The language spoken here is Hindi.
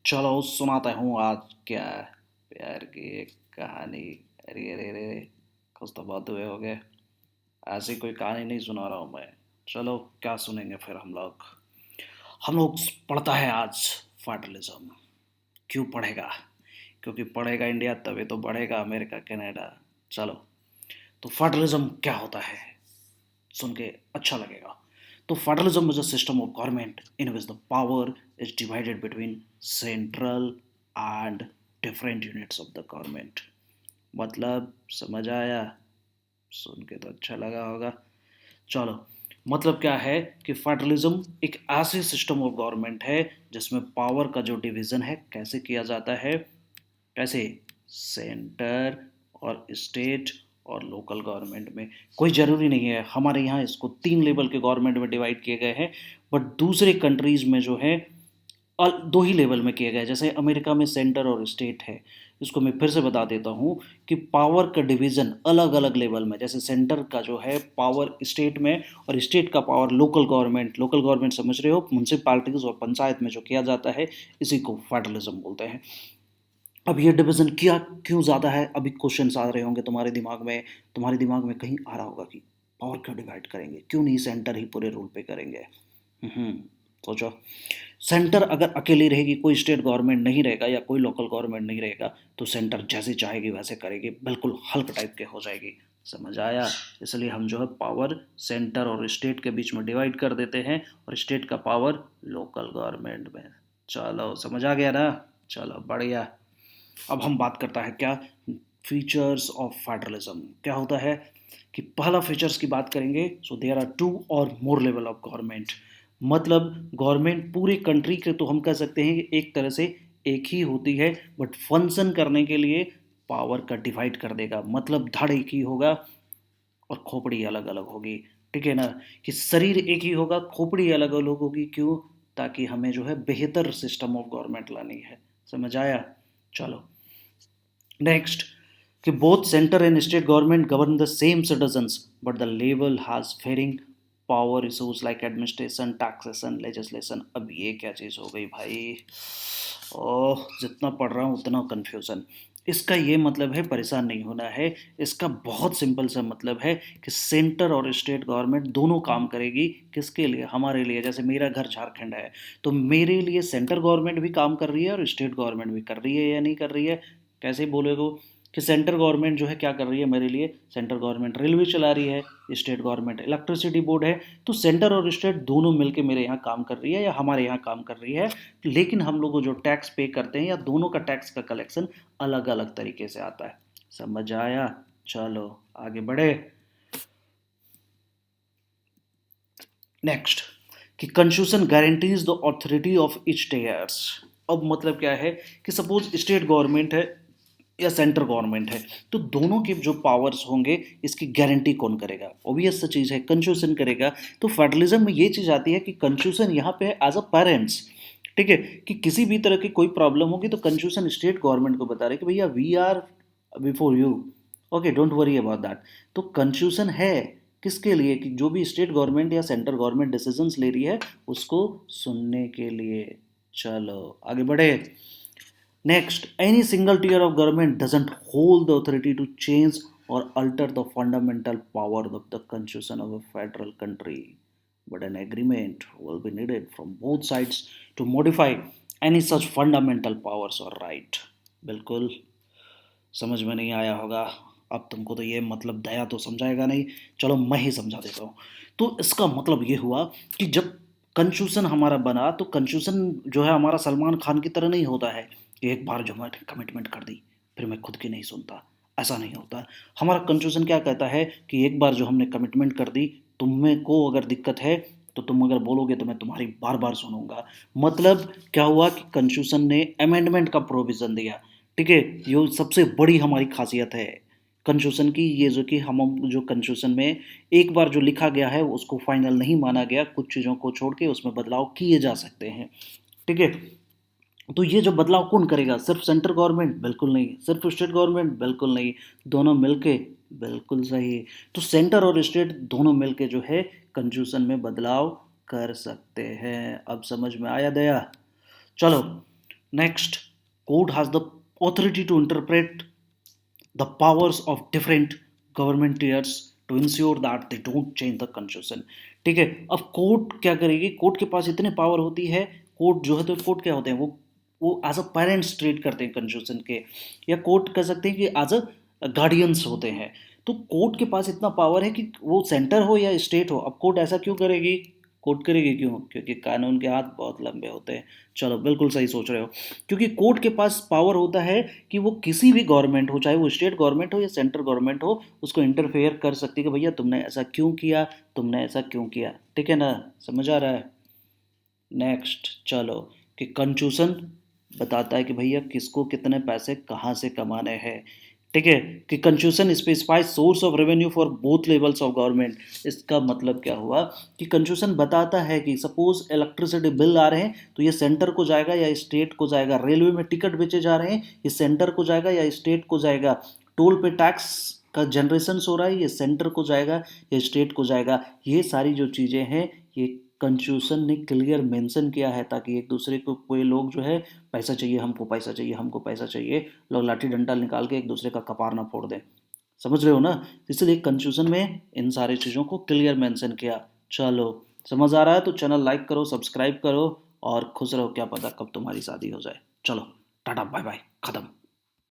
चलो सुनाता हूँ आज क्या प्यार की एक कहानी। अरे अरे अरे, कुछ तो बहुत हुए हो गए। ऐसी कोई कहानी नहीं सुना रहा हूँ मैं। चलो क्या सुनेंगे फिर हम लोग पढ़ता है आज फेडरलिज्म। क्यों पढ़ेगा? क्योंकि पढ़ेगा इंडिया तभी तो बढ़ेगा अमेरिका कनाडा। चलो, तो फेडरलिज्म क्या होता है सुन के अच्छा लगेगा। तो federalism is a system of government in which the power is divided between central and different units of the government. मतलब समझ आया? सुन के तो अच्छा लगा होगा। चलो, मतलब क्या है कि फेडरलिज्म एक ऐसी सिस्टम ऑफ गवर्नमेंट है जिसमें पावर का जो डिवीजन है कैसे किया जाता है। कैसे? सेंटर और स्टेट और लोकल गवर्नमेंट में। कोई ज़रूरी नहीं है, हमारे यहाँ इसको 3 लेवल के गवर्नमेंट में डिवाइड किए गए हैं। बट दूसरे कंट्रीज़ में जो है 2 ही लेवल में किए गए हैं। जैसे अमेरिका में सेंटर और स्टेट है। इसको मैं फिर से बता देता हूँ कि पावर का डिवीज़न अलग-अलग लेवल में, जैसे सेंटर का जो है पावर स्टेट में और स्टेट का पावर लोकल गवर्नमेंट समझ रहे हो, म्युनिसिपैलिटीज़ और पंचायत में जो किया जाता है, इसी को फेडरलिज्म बोलते हैं। अब ये डिवीजन क्या क्यों ज़्यादा है? अभी क्वेश्चंस आ रहे होंगे तुम्हारे दिमाग में कहीं आ रहा होगा कि पावर क्यों डिवाइड करेंगे, क्यों नहीं सेंटर ही पूरे रूल पे करेंगे। हम्म सोचो, सेंटर अगर अकेली रहेगी, कोई स्टेट गवर्नमेंट नहीं रहेगा या कोई लोकल गवर्नमेंट नहीं रहेगा, तो सेंटर जैसे चाहेगी वैसे करेगी, बिल्कुल हल्क टाइप के हो जाएगी। समझ आया? इसलिए हम जो है पावर सेंटर और स्टेट के बीच में डिवाइड कर देते हैं और स्टेट का पावर लोकल गवर्नमेंट में। चलो समझ आ गया ना? चलो बढ़िया। अब हम बात करता है क्या फीचर्स ऑफ फेडरलिज्म क्या होता है। कि पहला फीचर्स की बात करेंगे, सो देयर आर टू और मोर लेवल ऑफ गवर्नमेंट। मतलब गवर्नमेंट पूरे कंट्री के तो हम कह सकते हैं कि एक तरह से एक ही होती है, बट फंक्शन करने के लिए पावर का डिवाइड कर देगा। मतलब धड़ एक ही होगा और खोपड़ी अलग अलग होगी। ठीक है ना? कि शरीर एक ही होगा, खोपड़ी अलग अलग होगी। क्यों? ताकि हमें जो है बेहतर सिस्टम ऑफ गवर्नमेंट लानी है। समझ आया? चलो नेक्स्ट, कि both center and state government govern the same citizens, but the level has varying power issues like administration, taxation, legislation। अब ये क्या चीज़ हो गई भाई? ओह, जितना पढ़ रहा हूँ उतना कंफ्यूजन। इसका ये मतलब है, परेशान नहीं होना है। इसका बहुत सिंपल सा मतलब है कि सेंटर और स्टेट गवर्नमेंट दोनों काम करेगी। किसके लिए? हमारे लिए। जैसे मेरा घर झारखंड है, तो मेरे लिए सेंटर गवर्नमेंट भी काम कर रही है और स्टेट गवर्नमेंट भी कर रही है या नहीं कर रही है? कैसे बोलेगो कि सेंटर गवर्नमेंट जो है क्या कर रही है मेरे लिए? सेंटर गवर्नमेंट रेलवे चला रही है, स्टेट गवर्नमेंट इलेक्ट्रिसिटी बोर्ड है। तो सेंटर और स्टेट दोनों मिलके मेरे यहाँ काम कर रही है या हमारे यहाँ काम कर रही है। लेकिन हम लोग जो टैक्स पे करते हैं या दोनों का टैक्स का कलेक्शन अलग अलग तरीके से आता है। समझ आया? चलो आगे बढ़े। नेक्स्ट, कि constitution guarantees the authority of each states. अब मतलब क्या है कि सपोज स्टेट गवर्नमेंट है या सेंटर गवर्नमेंट है, तो दोनों के जो पावर्स होंगे इसकी गारंटी कौन करेगा? ऑब्वियस सा चीज़ है, कंस्टिट्यूशन करेगा। तो फेडरलिज्म में ये चीज़ आती है कि कंस्टिट्यूशन यहाँ पे है एज अ पेरेंट्स। ठीक है? कि किसी भी तरह की कोई प्रॉब्लम होगी तो कंस्टिट्यूशन स्टेट गवर्नमेंट को बता रहे कि भैया we are before you, okay don't worry about that. तो कंफ्यूजन है किसके लिए? कि जो भी स्टेट गवर्नमेंट या सेंटर गवर्नमेंट डिसीजंस ले रही है उसको सुनने के लिए। चलो आगे बढ़े। Next, any single tier of government doesn't hold the authority to change or alter the fundamental power of the constitution of a federal country, but an agreement will be needed from both sides to modify any such fundamental powers or right। बिल्कुल समझ में नहीं आया होगा। अब तुमको तो ये मतलब दया तो समझाएगा नहीं। चलो मैं ही समझा देता हूँ। तो इसका मतलब ये हुआ कि जब कंस्टिट्यूशन हमारा बना, तो कंस्टिट्यूशन जो है हमारा सलमान खान की तरह नहीं होता है कि एक बार जो मैंने कमिटमेंट कर दी फिर मैं खुद की नहीं सुनता। ऐसा नहीं होता। हमारा कंस्टिट्यूशन क्या कहता है कि एक बार जो हमने कमिटमेंट कर दी, तुम्हें को अगर दिक्कत है तो तुम अगर बोलोगे तो मैं तुम्हारी बार बार सुनूंगा। मतलब क्या हुआ कि कंस्टिट्यूशन ने अमेंडमेंट का प्रोविज़न दिया। ठीक है? ये सबसे बड़ी हमारी खासियत है कंस्टिट्यूशन की। ये जो कि हम जो कंस्टिट्यूशन में एक बार जो लिखा गया है उसको फाइनल नहीं माना गया, कुछ चीज़ों को छोड़ के उसमें बदलाव किए जा सकते हैं। ठीक है? तो ये जो बदलाव कौन करेगा? सिर्फ सेंट्रल गवर्नमेंट? बिल्कुल नहीं। सिर्फ स्टेट गवर्नमेंट? बिल्कुल नहीं। दोनों मिलके? बिल्कुल सही। तो सेंटर और स्टेट दोनों मिलके जो है कंस्टिट्यूशन में बदलाव कर सकते हैं। अब समझ में आया दया? चलो, Next, court has the authority to interpret the powers of different government tiers to ensure that they don't change the constitution. ठीक है, अब कोर्ट क्या करेगी? कोर्ट के पास इतने पावर होती है, कोर्ट जो है, तो कोर्ट क्या होते हैं, वो एज अ पेरेंट्स ट्रीट करते हैं कॉन्स्टिट्यूशन के, या कोर्ट कह सकते हैं कि एज अ गार्डियंस होते हैं। तो कोर्ट के पास इतना पावर है कि वो सेंटर हो या स्टेट हो, अब कोर्ट ऐसा क्यों करेगी? कोर्ट करेगी क्यों? क्योंकि कानून के हाथ बहुत लंबे होते हैं। चलो, बिल्कुल सही सोच रहे हो। क्योंकि कोर्ट के पास पावर होता है कि वो किसी भी गवर्नमेंट हो, चाहे वो स्टेट गवर्नमेंट हो या सेंट्रल गवर्नमेंट हो, उसको इंटरफेयर कर सकती है कि भैया तुमने ऐसा क्यों किया, तुमने ऐसा क्यों किया। ठीक है ना, समझ आ रहा है? नेक्स्ट, चलो, कि कंफ्यूजन बताता है कि भैया किसको कितने पैसे कहाँ से कमाने हैं। ठीक है, कि confusion specify source of revenue for both levels of government. इसका मतलब क्या हुआ कि कंफ्यूजन बताता है कि सपोज इलेक्ट्रिसिटी बिल आ रहे हैं, तो ये सेंटर को जाएगा या स्टेट को जाएगा। रेलवे में टिकट बेचे जा रहे हैं, ये सेंटर को जाएगा या स्टेट को जाएगा। टोल पे टैक्स का जनरेशन हो रहा है, ये सेंटर को जाएगा या स्टेट को जाएगा। ये सारी जो चीज़ें हैं, ये कंफ्यूजन ने क्लियर मेंशन किया है, ताकि एक दूसरे को, कोई लोग जो है, पैसा चाहिए हमको, पैसा चाहिए हमको, पैसा चाहिए, लोग लाठी डंडा निकाल के एक दूसरे का कपार ना फोड़ दें। समझ रहे हो ना? इसलिए कंफ्यूजन में इन सारी चीज़ों को क्लियर मेंशन किया। चलो, समझ आ रहा है तो चैनल लाइक करो, सब्सक्राइब करो, और खुश रहो, क्या पता कब तुम्हारी शादी हो जाए। चलो, टाटा बाय बाय, खत्म।